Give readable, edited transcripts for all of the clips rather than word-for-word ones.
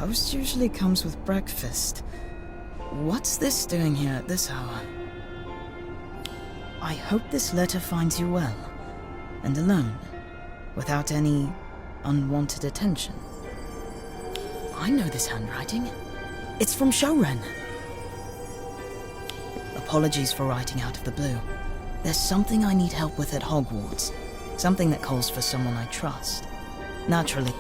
post usually comes with breakfast. What's this doing here at this hour? I hope this letter finds you well, and alone, without any unwanted attention. I know this handwriting. It's from Shoren. Apologies for writing out of the blue. There's something I need help with at Hogwarts. Something that calls for someone I trust. Naturally.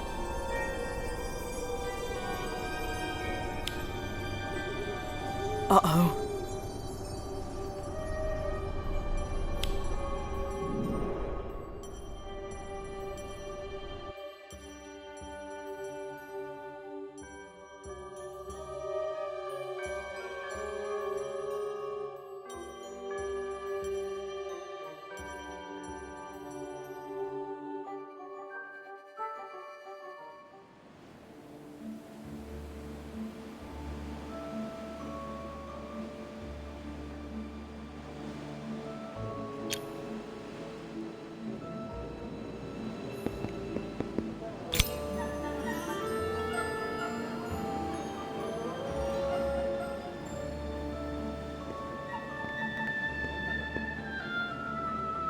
Uh-oh.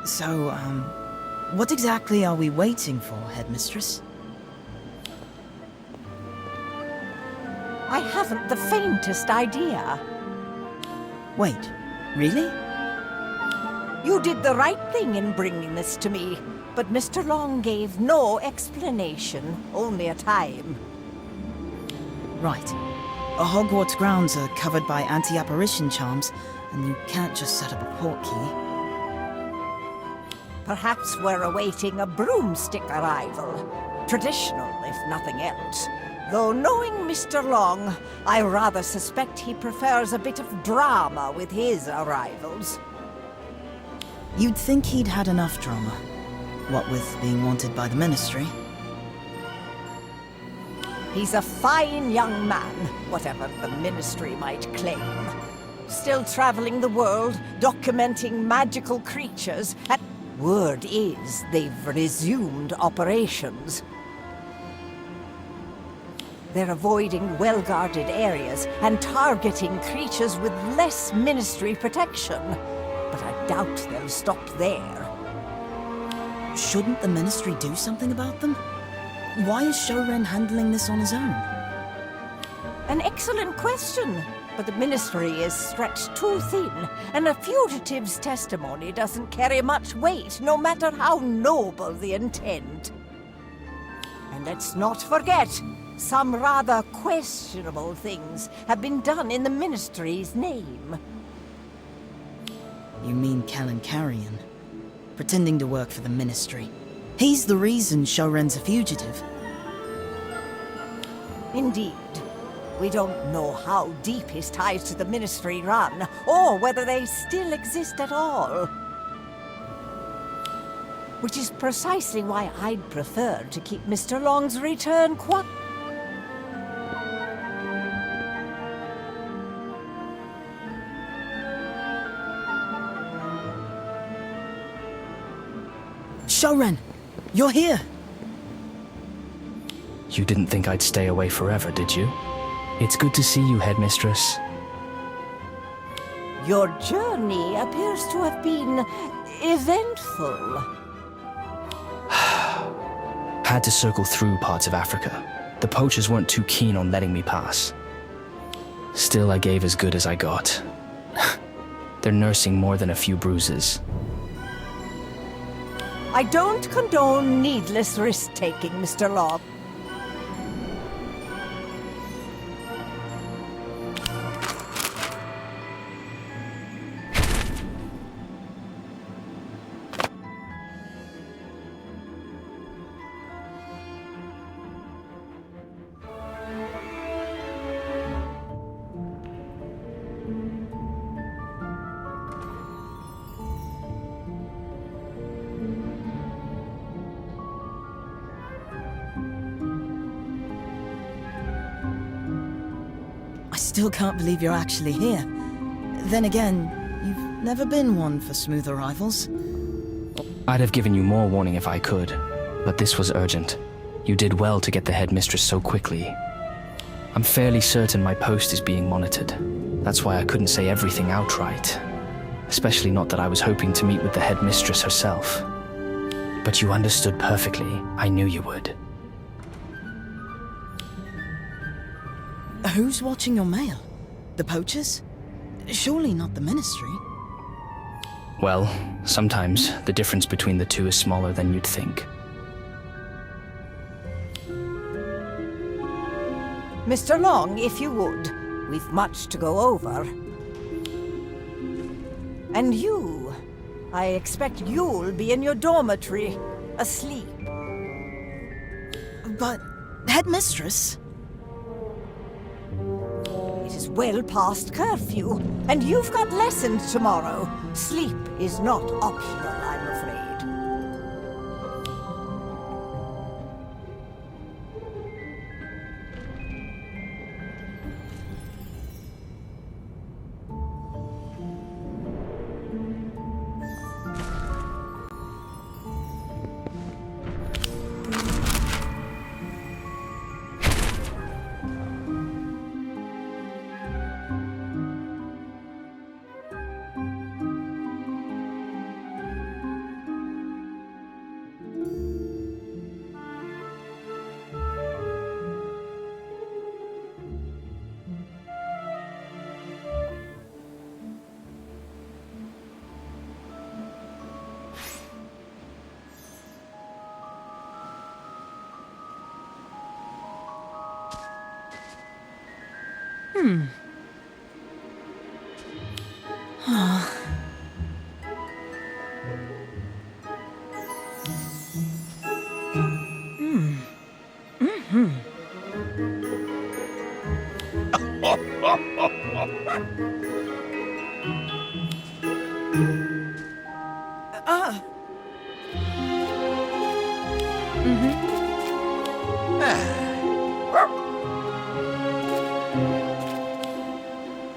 So, what exactly are we waiting for, Headmistress? I haven't the faintest idea. Wait, really? You did the right thing in bringing this to me, but Mr. Long gave no explanation, only a time. Right. Hogwarts grounds are covered by anti-apparition charms, and you can't just set up a portkey. Perhaps we're awaiting a broomstick arrival. Traditional, if nothing else. Though knowing Mr. Long, I rather suspect he prefers a bit of drama with his arrivals. You'd think he'd had enough drama. What with being wanted by the Ministry. He's a fine young man, whatever the Ministry might claim. Still traveling the world, documenting magical creatures, and word is they've resumed operations. They're avoiding well-guarded areas and targeting creatures with less Ministry protection. But I doubt they'll stop there. Shouldn't the Ministry do something about them? Why is Shoren handling this on his own? An excellent question. But the Ministry is stretched too thin, and a fugitive's testimony doesn't carry much weight, no matter how noble the intent. And let's not forget, some rather questionable things have been done in the Ministry's name. You mean Kellen Carrion? Pretending to work for the Ministry. He's the reason Shoren's a fugitive. Indeed. We don't know how deep his ties to the Ministry run, or whether they still exist at all. Which is precisely why I'd prefer to keep Mr. Long's return quiet. Shoren! You're here! You didn't think I'd stay away forever, did you? It's good to see you, Headmistress. Your journey appears to have been eventful. Had to circle through parts of Africa. The poachers weren't too keen on letting me pass. Still, I gave as good as I got. They're nursing more than a few bruises. I don't condone needless risk-taking, Mr. Long. I still can't believe you're actually here. Then again, you've never been one for smooth arrivals. I'd have given you more warning if I could, but this was urgent. You did well to get the Headmistress so quickly. I'm fairly certain my post is being monitored. That's why I couldn't say everything outright. Especially not that I was hoping to meet with the headmistress herself. But you understood perfectly. I knew you would. Who's watching your mail? The poachers? Surely not the Ministry. Well, sometimes the difference between the two is smaller than you'd think. Mr. Long, if you would. We've much to go over. And you. I expect you'll be in your dormitory, asleep. But, Headmistress? It is well past curfew, and you've got lessons tomorrow. Sleep is not optional, I'm afraid.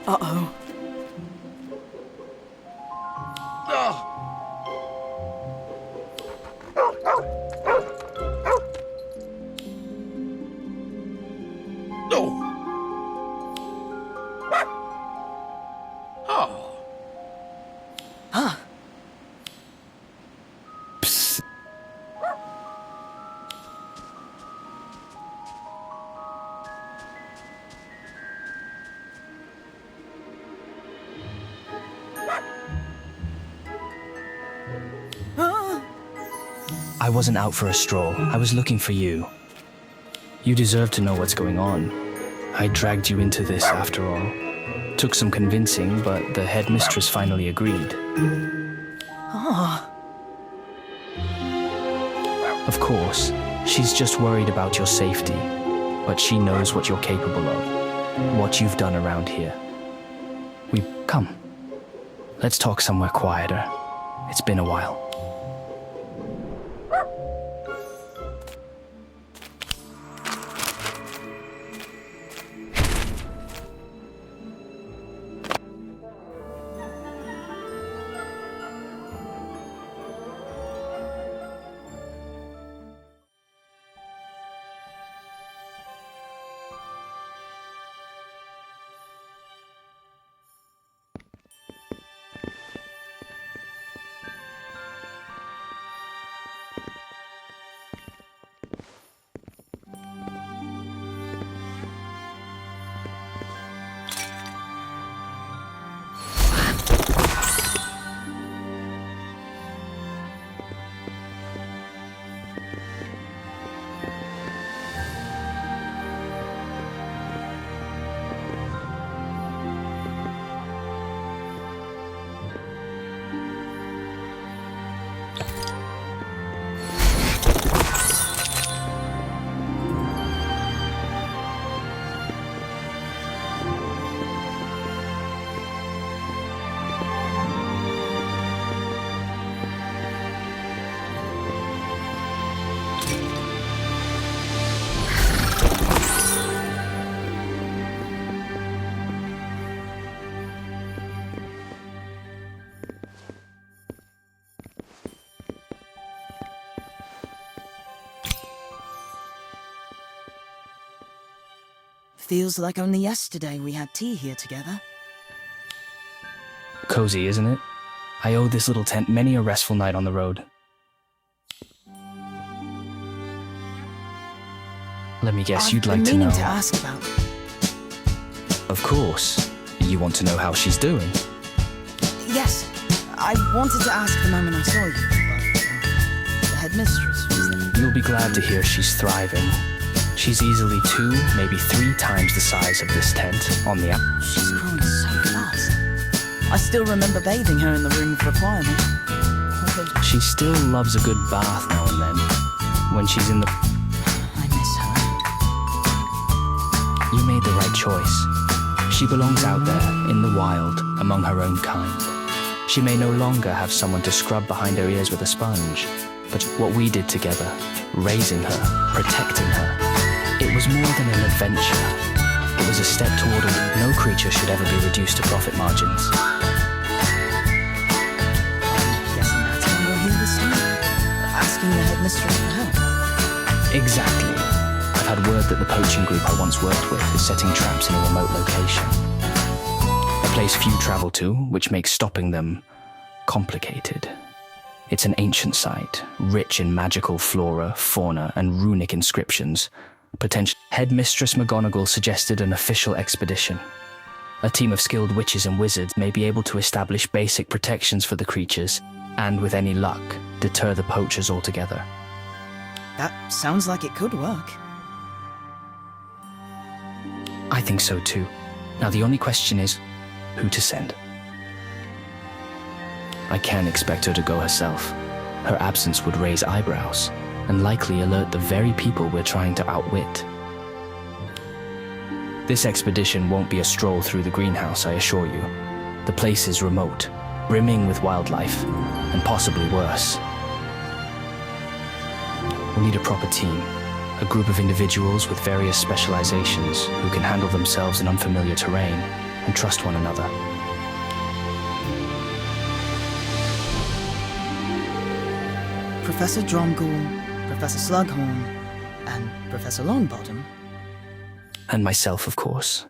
Uh-oh. Huh. Psst. I wasn't out for a stroll. I was looking for you. You deserve to know what's going on. I dragged you into this after all. Took some convincing, but the headmistress finally agreed. Oh. Of course, she's just worried about your safety, but she knows what you're capable of, what you've done around here. Come. Let's talk somewhere quieter. It's been a while. Feels like only yesterday we had tea here together. Cozy, isn't it? I owe this little tent many a restful night on the road. Let me guess, you'd like to know... I've been meaning to ask about... Of course. You want to know how she's doing? Yes. I wanted to ask the moment I saw you, but the headmistress was there. You'll be glad to hear she's thriving. She's easily 2, maybe 3 times the size of this tent on the... She's growing so fast. I still remember bathing her in the room of requirement. She still loves a good bath now and then, when she's in the... I miss her. You made the right choice. She belongs out there, in the wild, among her own kind. She may no longer have someone to scrub behind her ears with a sponge, but what we did together, raising her, protecting her, it was more than an adventure. It was a step toward no creature should ever be reduced to profit margins. I'm guessing that's why you're here this time? Asking the headmistress for help. Exactly. I've had word that the poaching group I once worked with is setting traps in a remote location. A place few travel to, which makes stopping them complicated. It's an ancient site, rich in magical flora, fauna, and runic inscriptions. Headmistress McGonagall suggested an official expedition. A team of skilled witches and wizards may be able to establish basic protections for the creatures, and with any luck, deter the poachers altogether. That sounds like it could work. I think so too. Now the only question is, who to send? I can't expect her to go herself. Her absence would raise eyebrows, and likely alert the very people we're trying to outwit. This expedition won't be a stroll through the greenhouse, I assure you. The place is remote, brimming with wildlife, and possibly worse. We'll need a proper team, a group of individuals with various specializations who can handle themselves in unfamiliar terrain and trust one another. Professor Dromgoole, Professor Slughorn, and Professor Longbottom. And myself, of course.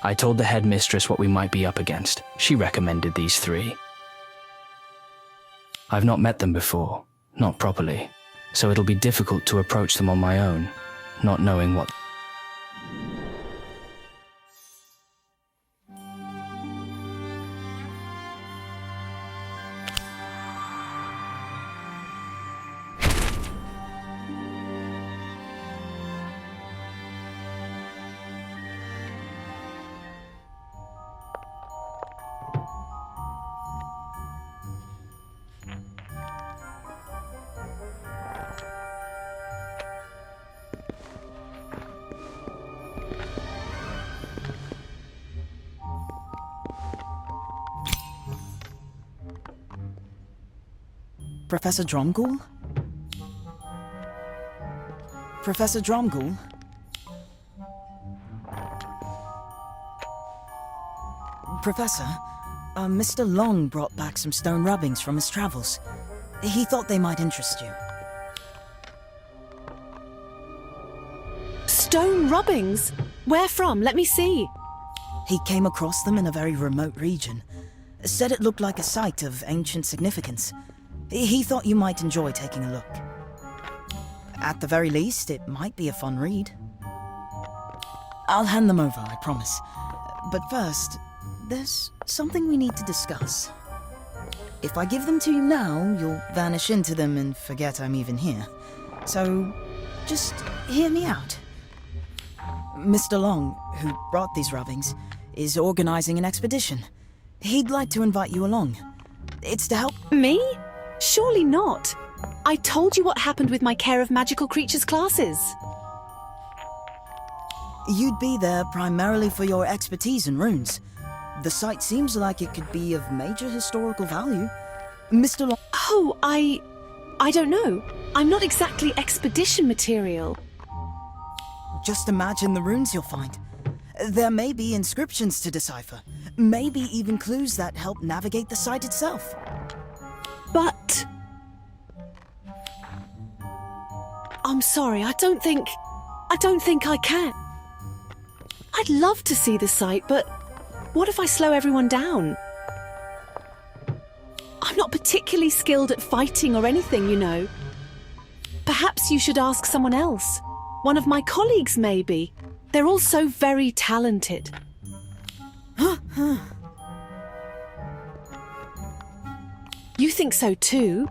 I told the headmistress what we might be up against. She recommended these 3. I've not met them before, not properly, so it'll be difficult to approach them on my own, not knowing what... Professor Dromgoole? Professor Dromgoole? Professor, Mr. Long brought back some stone rubbings from his travels. He thought they might interest you. Stone rubbings? Where from? Let me see. He came across them in a very remote region. Said it looked like a site of ancient significance. He thought you might enjoy taking a look. At the very least, it might be a fun read. I'll hand them over, I promise. But first, there's something we need to discuss. If I give them to you now, you'll vanish into them and forget I'm even here. So, just hear me out. Mr. Long, who brought these rubbings, is organizing an expedition. He'd like to invite you along. It's to help... Me? Surely not. I told you what happened with my Care of Magical Creatures classes. You'd be there primarily for your expertise in runes. The site seems like it could be of major historical value. Mr. Long... Oh, I don't know. I'm not exactly expedition material. Just imagine the runes you'll find. There may be inscriptions to decipher. Maybe even clues that help navigate the site itself. But... I'm sorry, I don't think... I don't think I can. I'd love to see the sight, but what if I slow everyone down? I'm not particularly skilled at fighting or anything, you know. Perhaps you should ask someone else. One of my colleagues, maybe. They're all so very talented. You think so too?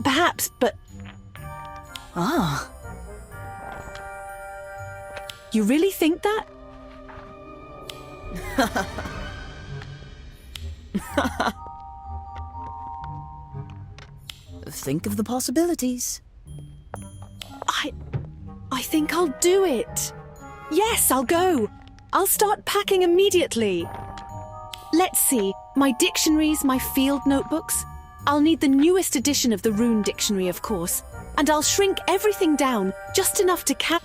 Perhaps, but... Ah. You really think that? Think of the possibilities. I think I'll do it. Yes, I'll go. I'll start packing immediately. Let's see, my dictionaries, my field notebooks. I'll need the newest edition of the Rune Dictionary, of course. And I'll shrink everything down, just enough to cap...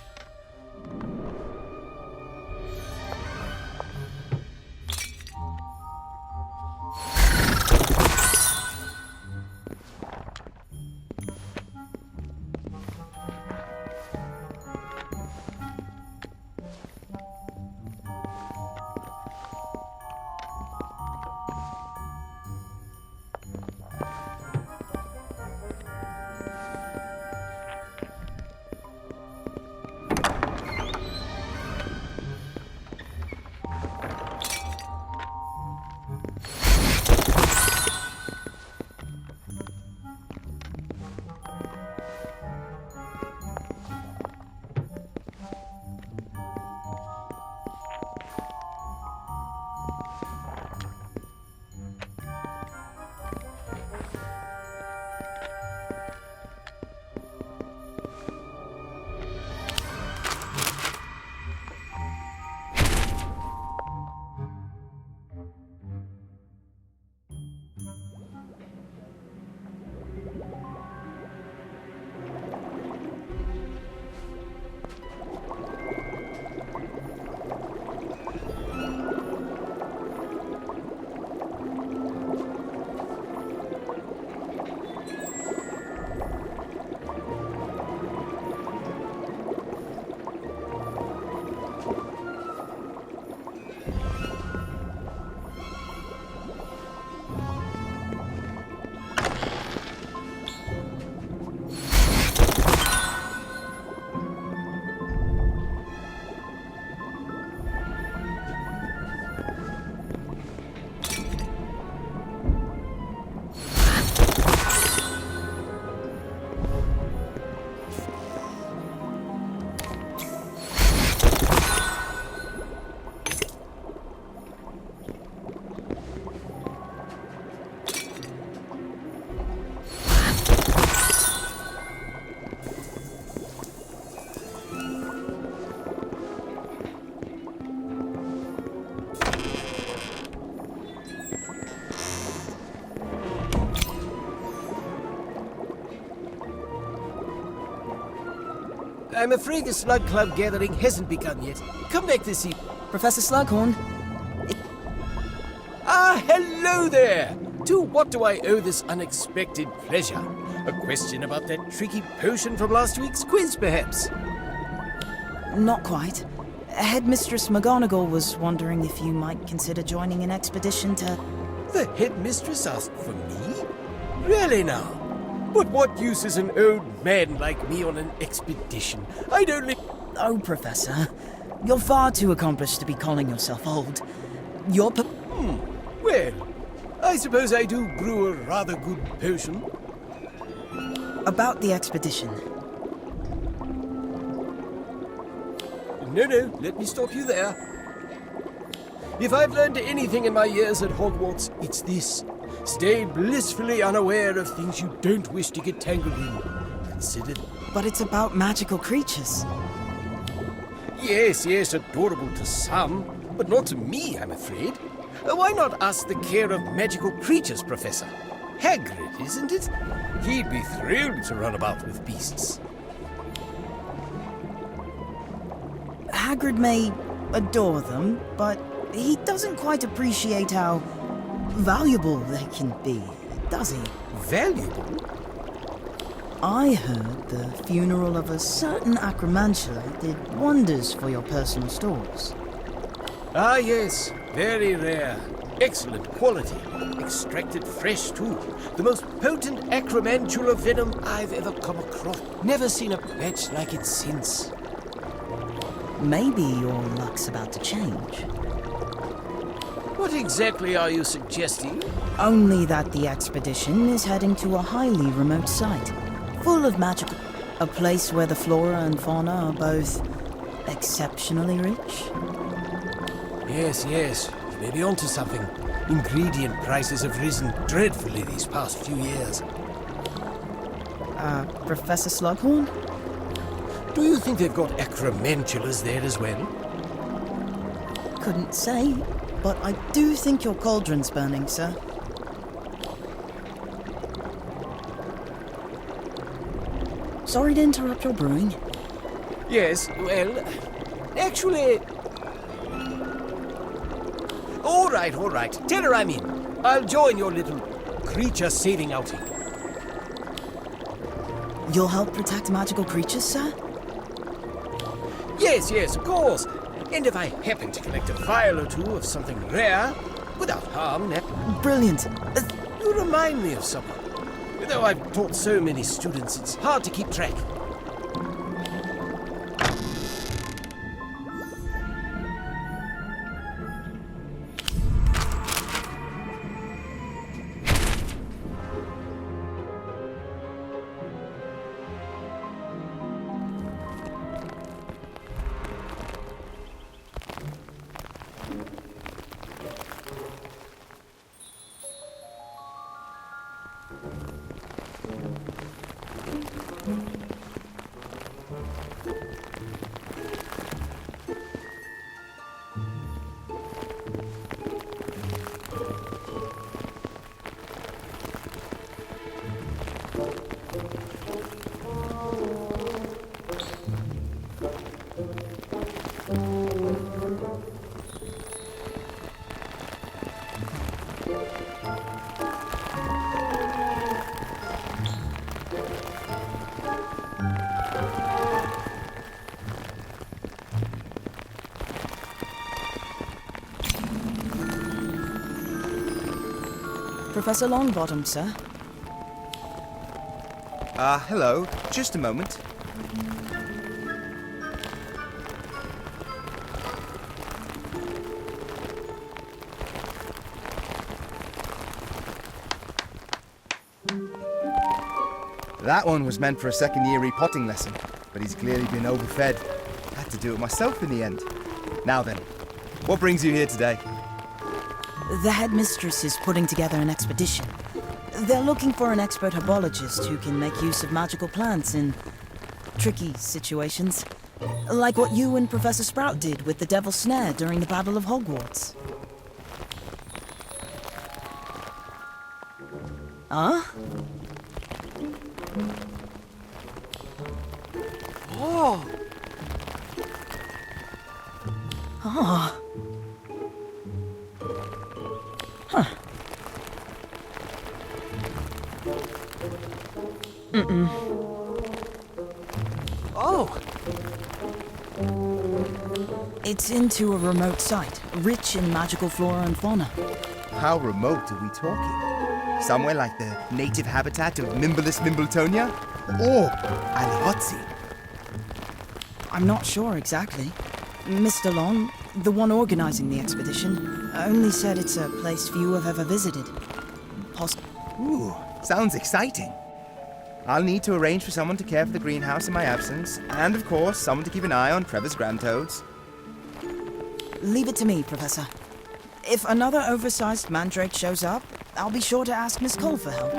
I'm afraid the Slug Club gathering hasn't begun yet. Come back this evening. Professor Slughorn. Ah, hello there! To what do I owe this unexpected pleasure? A question about that tricky potion from last week's quiz, perhaps? Not quite. Headmistress McGonagall was wondering if you might consider joining an expedition to... The headmistress asked for me? Really now? But what use is an old man like me on an expedition? I'd only... Oh, Professor. You're far too accomplished to be calling yourself old. You're... Well, I suppose I do brew a rather good potion. About the expedition. No, let me stop you there. If I've learned anything in my years at Hogwarts, it's this. Stay blissfully unaware of things you don't wish to get tangled in. Consider... But it's about magical creatures. Yes, adorable to some, but not to me, I'm afraid. Why not ask the care of magical creatures, Professor? Hagrid, isn't it? He'd be thrilled to run about with beasts. Hagrid may adore them, but he doesn't quite appreciate how valuable they can be, does he? Valuable? I heard the funeral of a certain acromantula did wonders for your personal stores. Ah, yes. Very rare. Excellent quality. Extracted fresh, too. The most potent acromantula venom I've ever come across. Never seen a batch like it since. Maybe your luck's about to change. What exactly are you suggesting? Only that the expedition is heading to a highly remote site, full of magical... A place where the flora and fauna are both exceptionally rich. Yes, yes. You may be onto something. Ingredient prices have risen dreadfully these past few years. Professor Slughorn? Do you think they've got acromantulas there as well? Couldn't say, but I do think your cauldron's burning, sir. Sorry to interrupt your brewing. Yes, well, actually... All right. Tell her I'm in. I'll join your little creature-saving outing. You'll help protect magical creatures, sir? Yes, of course. And if I happen to collect a vial or two of something rare, without harm, Brilliant. you remind me of someone. Though I've taught so many students, it's hard to keep track. Professor Longbottom, sir. Hello. Just a moment. That one was meant for a second-year repotting lesson, but he's clearly been overfed. Had to do it myself in the end. Now then, what brings you here today? The headmistress is putting together an expedition. They're looking for an expert herbologist who can make use of magical plants in tricky situations. Like what you and Professor Sprout did with the Devil's Snare during the Battle of Hogwarts. Huh? Oh! Oh. Huh. Oh! It's into a remote site, rich in magical flora and fauna. How remote are we talking? Somewhere like the native habitat of Mimblus Mimbletonia? Or Aliotzi? I'm not sure exactly. Mr. Long, the one organizing the expedition, only said it's a place few have ever visited. Ooh, sounds exciting. I'll need to arrange for someone to care for the greenhouse in my absence, and of course, someone to keep an eye on Trevor's grand toads. Leave it to me, Professor. If another oversized mandrake shows up, I'll be sure to ask Miss Cole for help.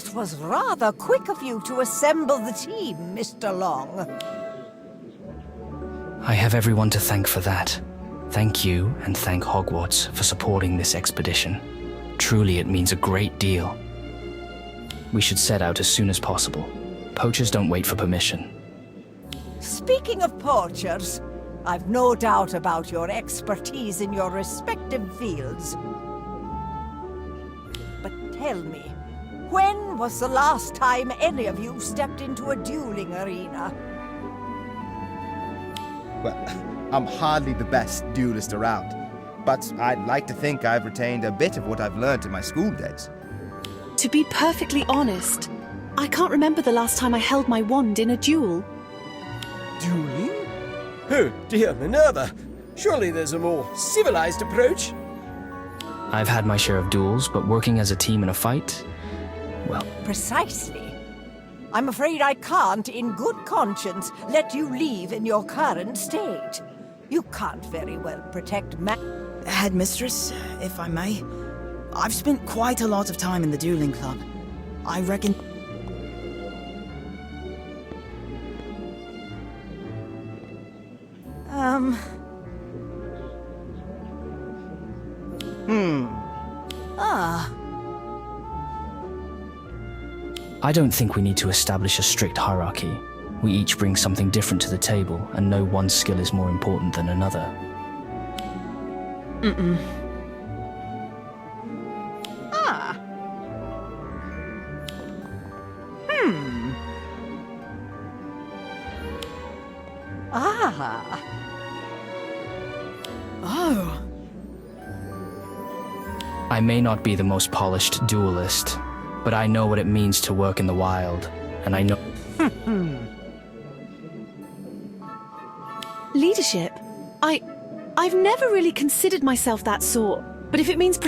That was rather quick of you to assemble the team, Mr. Long. I have everyone to thank for that. Thank you, and thank Hogwarts for supporting this expedition. Truly, it means a great deal. We should set out as soon as possible. Poachers don't wait for permission. Speaking of poachers, I've no doubt about your expertise in your respective fields. But tell me, when was the last time any of you stepped into a dueling arena? Well, I'm hardly the best duelist around, but I'd like to think I've retained a bit of what I've learned in my school days. To be perfectly honest, I can't remember the last time I held my wand in a duel. Dueling? Oh, dear Minerva. Surely there's a more civilized approach. I've had my share of duels, but working as a team in a fight? Well, Precisely. I'm afraid I can't, in good conscience, let you leave in your current state. You can't very well protect Headmistress, if I may, I've spent quite a lot of time in the dueling club. I reckon... I don't think we need to establish a strict hierarchy. We each bring something different to the table, and no one skill is more important than another. Oh, I may not be the most polished duelist, but I know what it means to work in the wild, and I know... Leadership? I've never really considered myself that sort, but if it means